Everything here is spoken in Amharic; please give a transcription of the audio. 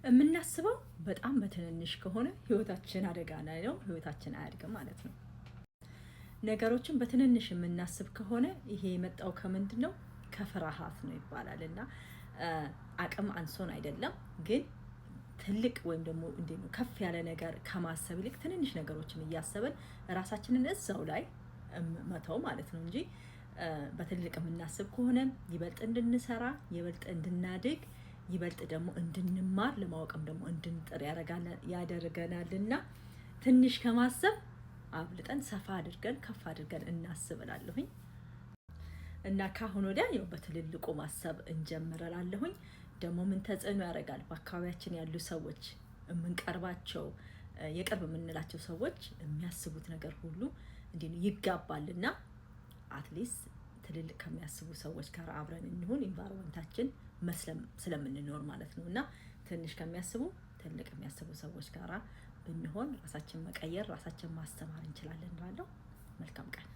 የምናስበው በጣም በትንንሽ ከሆነ ህይወታችን አደጋ ላይ ነው፣ ህይወታችን አያድግም ማለት ነው። ነገሮችን በትንንሽ የምናስብ ከሆነ ይሄ የመጣው ከምንድን ነው? ከፍርሃት ነው ይባላል። እና አቅም አንሶን አይደለም፣ ግን ትልቅ ወይም ደግሞ እንዴት ነው ከፍ ያለ ነገር ከማሰብ ይልቅ ትንንሽ ነገሮችን እያሰብን ራሳችንን እዛው ላይ መተው ማለት ነው እንጂ በትልቅ የምናስብ ከሆነ ይበልጥ እንድንሰራ፣ ይበልጥ እንድናድግ፣ ይበልጥ ደግሞ እንድንማር፣ ለማወቅም ደግሞ እንድንጥር ያደርገናልና ትንሽ ከማሰብ አብልጠን ሰፋ አድርገን ከፍ አድርገን እናስብ እላለሁኝ። እና ካሁን ወዲያ ያው በትልልቁ ማሰብ እንጀምራለሁኝ። ደግሞ ምን ተጽዕኖ ያደርጋል? በአካባቢያችን ያሉ ሰዎች፣ የምንቀርባቸው የቅርብ የምንላቸው ሰዎች የሚያስቡት ነገር ሁሉ እንዲህ ይጋባልና አትሊስት ትልልቅ ከሚያስቡ ሰዎች ጋር አብረን እንሁን፣ ኢንቫይሮመንታችን ስለምንኖር ማለት ነው። እና ትንሽ ከሚያስቡ ትልቅ የሚያስቡ ሰዎች ጋር ብንሆን ራሳችን መቀየር፣ ራሳችን ማስተማር እንችላለን እላለሁ። መልካም ቀን።